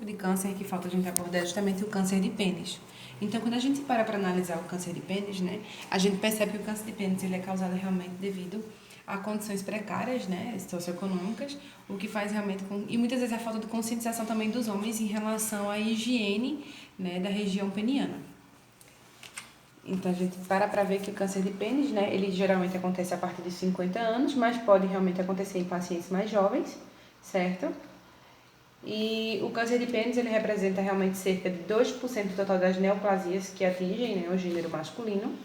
tipo de câncer que falta a gente abordar é justamente o câncer de pênis. Então, quando a gente para analisar o câncer de pênis, né, a gente percebe que o câncer de pênis ele é causado realmente devido a condições precárias, né, socioeconômicas, o que faz realmente e muitas vezes a falta de conscientização também dos homens em relação à higiene, né, da região peniana. Então, a gente para ver que o câncer de pênis, né, ele geralmente acontece a partir de 50 anos, mas pode realmente acontecer em pacientes mais jovens, certo? E o câncer de pênis, ele representa realmente cerca de 2% do total das neoplasias que atingem, né, o gênero masculino,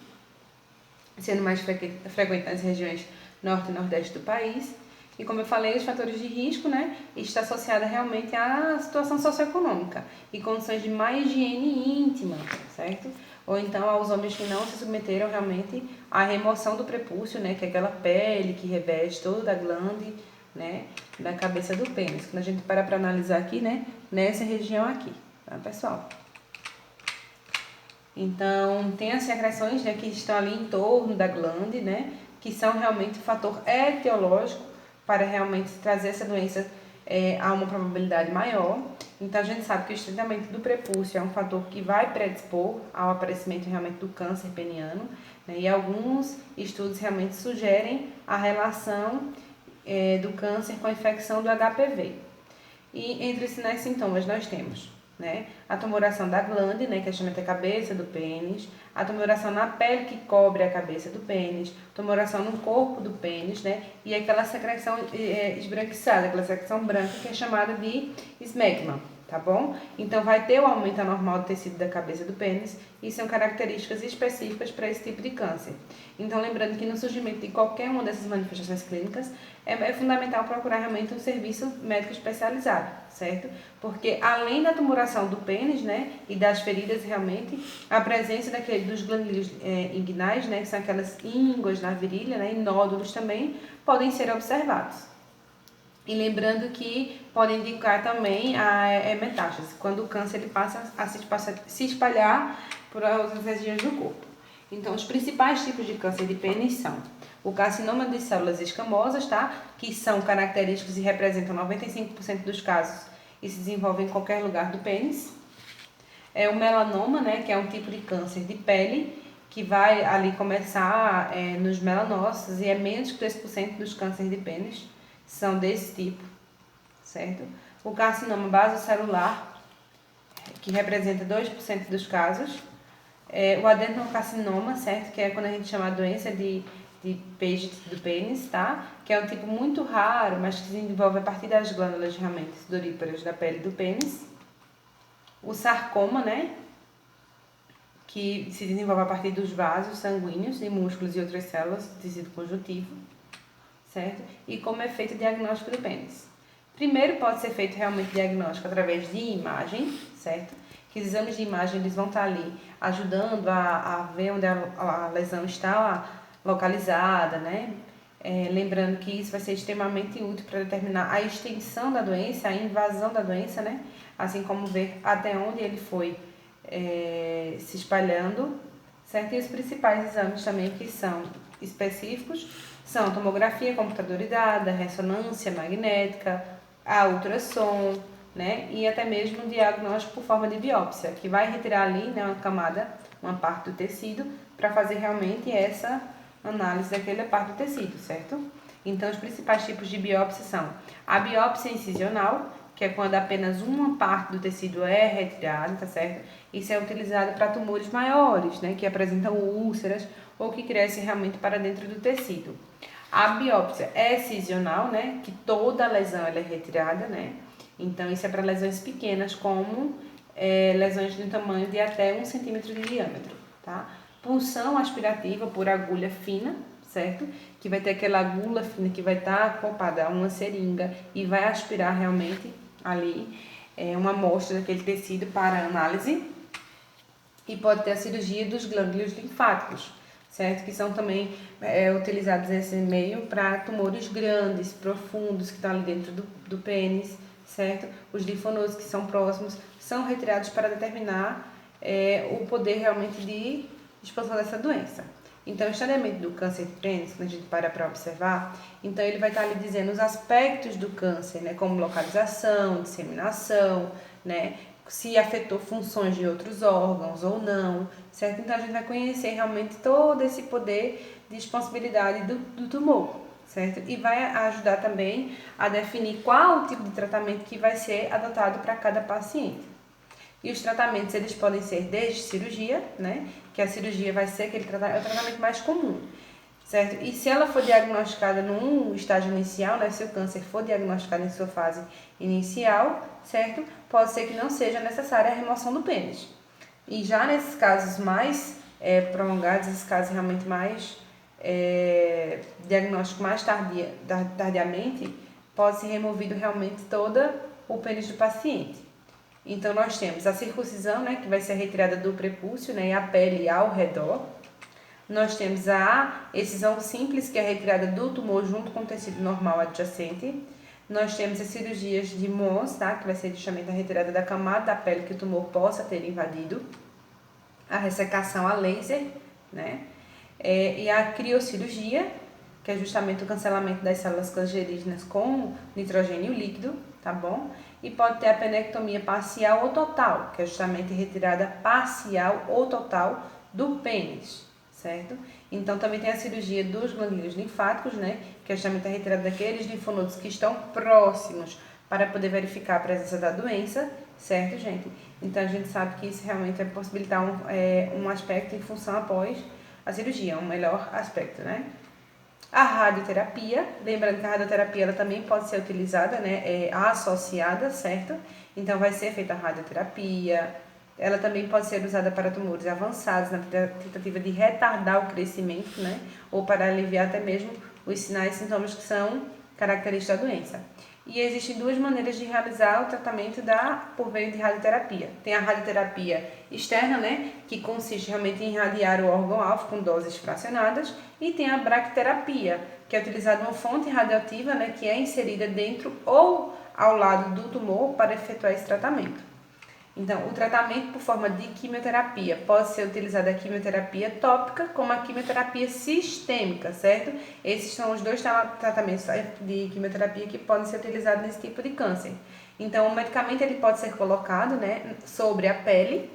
sendo mais frequente nas regiões norte e nordeste do país. E como eu falei, os fatores de risco, né, está associada realmente à situação socioeconômica e condições de má higiene íntima, certo? Ou então aos homens que não se submeteram realmente à remoção do prepúcio, né, que é aquela pele que reveste toda a glande, né, da cabeça do pênis. Quando a gente para analisar aqui, né, nessa região aqui, tá, pessoal? Então, tem as secreções, né, que estão ali em torno da glande, né, que são realmente um fator etiológico para realmente trazer essa doença a uma probabilidade maior. Então, a gente sabe que o estreitamento do prepúcio é um fator que vai predispor ao aparecimento realmente do câncer peniano, né, e alguns estudos realmente sugerem a relação do câncer com a infecção do HPV. E entre os sinais e sintomas nós temos, né, a tumoração da glande, né, que é chamada cabeça do pênis, a tumoração na pele que cobre a cabeça do pênis, tumoração no corpo do pênis, né, e aquela secreção esbranquiçada, aquela secreção branca que é chamada de esmegma, tá bom? Então vai ter o aumento anormal do tecido da cabeça do pênis e são características específicas para esse tipo de câncer. Então lembrando que no surgimento de qualquer uma dessas manifestações clínicas é fundamental procurar realmente um serviço médico especializado, certo? Porque além da tumoração do pênis, né, e das feridas realmente, a presença dos gânglios inguinais, né, que são aquelas ínguas na virilha, né, e nódulos também podem ser observados. E lembrando que pode indicar também a metástase, quando o câncer ele passa a se espalhar por outras regiões do corpo. Então, os principais tipos de câncer de pênis são o carcinoma de células escamosas, tá? Que são característicos e representam 95% dos casos e se desenvolvem em qualquer lugar do pênis. É o melanoma, né? Que é um tipo de câncer de pele que vai ali começar nos melanócitos e é menos que 3% dos cânceres de pênis são desse tipo, certo? O carcinoma basocelular, que representa 2% dos casos. O adenocarcinoma, certo? Que é quando a gente chama a doença de Paget do pênis, tá? Que é um tipo muito raro, mas que se desenvolve a partir das glândulas realmente sudoríparas da pele do pênis. O sarcoma, né? Que se desenvolve a partir dos vasos sanguíneos e músculos e outras células do tecido conjuntivo, certo? E como é feito o diagnóstico do pênis? Primeiro pode ser feito realmente diagnóstico através de imagem, certo? Que os exames de imagem eles vão estar ali ajudando a ver onde a lesão está localizada, né? Lembrando que isso vai ser extremamente útil para determinar a extensão da doença, a invasão da doença, né? Assim como ver até onde ele foi se espalhando, certo? E os principais exames também que são específicos são tomografia computadorizada, ressonância magnética, a ultrassom, né? E até mesmo o diagnóstico por forma de biópsia, que vai retirar ali, né, uma camada, uma parte do tecido, para fazer realmente essa análise daquela parte do tecido, certo? Então, os principais tipos de biópsia são a biópsia incisional, que é quando apenas uma parte do tecido é retirada, tá certo? Isso é utilizado para tumores maiores, né, que apresentam úlceras ou que crescem realmente para dentro do tecido. A biópsia excisional, né, que toda lesão ela é retirada, né? Então, isso é para lesões pequenas, como lesões de um tamanho de até 1 centímetro de diâmetro, tá? Punção aspirativa por agulha fina, certo? Que vai ter aquela agulha fina que vai estar acoplada a uma seringa e vai aspirar realmente ali uma amostra daquele tecido para análise. E pode ter a cirurgia dos glândulos linfáticos, certo? Que são também utilizados nesse meio para tumores grandes, profundos, que estão ali dentro do pênis, certo? Os linfonodos que são próximos são retirados para determinar o poder realmente de expansão dessa doença. Então, o estadiamento do câncer de pênis, quando a gente para observar, então ele vai estar ali dizendo os aspectos do câncer, né? Como localização, disseminação, né? Se afetou funções de outros órgãos ou não, certo? Então a gente vai conhecer realmente todo esse poder de expansibilidade do tumor, certo? E vai ajudar também a definir qual o tipo de tratamento que vai ser adotado para cada paciente. E os tratamentos, eles podem ser desde cirurgia, né? Que a cirurgia vai ser aquele tratamento, é o tratamento mais comum, certo? E se ela for diagnosticada num estágio inicial, né? Se o câncer for diagnosticado em sua fase inicial, certo? Pode ser que não seja necessária a remoção do pênis. E já nesses casos mais prolongados, esses casos realmente mais diagnóstico mais tardiamente, pode ser removido realmente todo o pênis do paciente. Então nós temos a circuncisão, né, que vai ser a retirada do prepúcio, né, e a pele ao redor. Nós temos a excisão simples, que é a retirada do tumor junto com o tecido normal adjacente. Nós temos as cirurgias de Mohs, tá? Que vai ser justamente a retirada da camada da pele que o tumor possa ter invadido. A ressecação a laser, né? E a criocirurgia, que é justamente o cancelamento das células cancerígenas com nitrogênio líquido, tá bom? E pode ter a penectomia parcial ou total, que é justamente a retirada parcial ou total do pênis, certo? Então também tem a cirurgia dos ganglios linfáticos, né? Que é justamente a retirada daqueles linfonodos que estão próximos para poder verificar a presença da doença, certo, gente? Então a gente sabe que isso realmente vai possibilitar um aspecto em função após a cirurgia, um melhor aspecto, né? A radioterapia, lembrando que a radioterapia ela também pode ser utilizada, né, associada, certo? Então vai ser feita a radioterapia, ela também pode ser usada para tumores avançados, na tentativa de retardar o crescimento, né, ou para aliviar até mesmo os sinais e sintomas que são característicos da doença. E existem duas maneiras de realizar o tratamento por meio de radioterapia. Tem a radioterapia externa, né, que consiste realmente em irradiar o órgão-alvo com doses fracionadas, e tem a bracterapia, que é utilizada uma fonte radioativa, né, que é inserida dentro ou ao lado do tumor para efetuar esse tratamento. Então, o tratamento por forma de quimioterapia pode ser utilizada a quimioterapia tópica como a quimioterapia sistêmica, certo? Esses são os dois tratamentos de quimioterapia que podem ser utilizados nesse tipo de câncer. Então, o medicamento ele pode ser colocado, né, sobre a pele,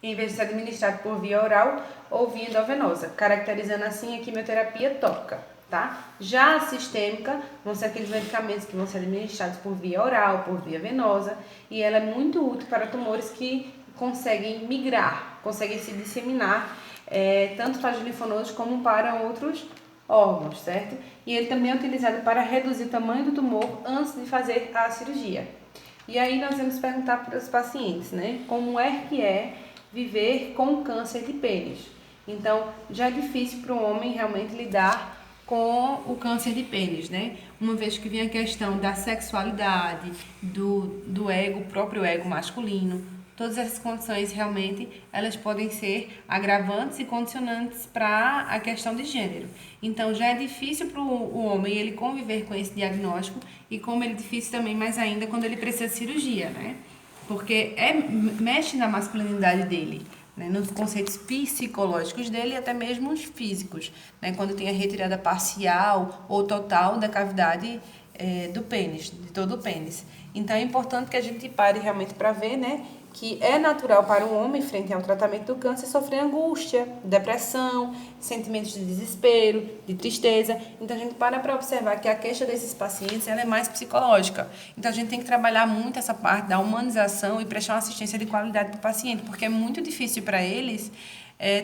em vez de ser administrado por via oral ou via endovenosa, caracterizando assim a quimioterapia tópica. Tá? Já a sistêmica vão ser aqueles medicamentos que vão ser administrados por via oral, por via venosa, e ela é muito útil para tumores que conseguem migrar, conseguem se disseminar, tanto para os linfonodos como para outros órgãos, certo? E ele também é utilizado para reduzir o tamanho do tumor antes de fazer a cirurgia. E aí nós vamos perguntar para os pacientes, né, como é viver com câncer de pênis. Então, já é difícil para um homem realmente lidar com o câncer de pênis, né? Uma vez que vem a questão da sexualidade, do ego, próprio ego masculino, todas essas condições realmente, elas podem ser agravantes e condicionantes para a questão de gênero. Então, já é difícil para o homem ele conviver com esse diagnóstico, e como ele é difícil também mais ainda quando ele precisa de cirurgia, né? Porque mexe na masculinidade dele, né, nos conceitos psicológicos dele e até mesmo os físicos, né, quando tem a retirada parcial ou total da cavidade do pênis, de todo o pênis. Então é importante que a gente pare realmente para ver, né, que é natural para um homem, frente ao tratamento do câncer, sofrer angústia, depressão, sentimentos de desespero, de tristeza. Então a gente para observar que a queixa desses pacientes ela é mais psicológica. Então a gente tem que trabalhar muito essa parte da humanização e prestar uma assistência de qualidade para o paciente, porque é muito difícil para eles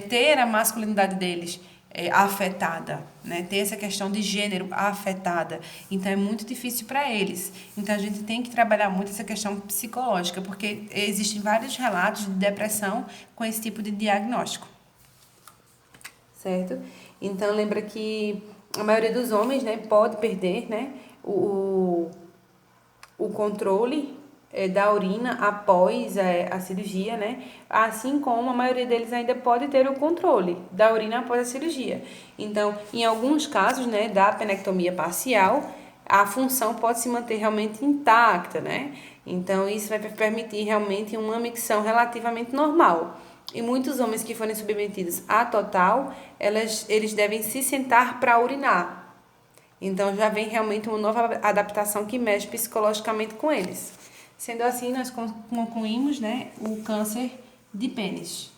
ter a masculinidade deles afetada, né? Ter essa questão de gênero afetada. Então é muito difícil para eles. Então a gente tem que trabalhar muito essa questão psicológica, porque existem vários relatos de depressão com esse tipo de diagnóstico. Certo? Então lembra que a maioria dos homens, né, pode perder, né, o controle da urina após a cirurgia, né? Assim como a maioria deles ainda pode ter o controle da urina após a cirurgia. Então, em alguns casos, né, da penectomia parcial, a função pode se manter realmente intacta, né? Então, isso vai permitir realmente uma micção relativamente normal. E muitos homens que forem submetidos à total, eles devem se sentar para urinar. Então, já vem realmente uma nova adaptação que mexe psicologicamente com eles. Sendo assim, nós concluímos, né, o câncer de pênis.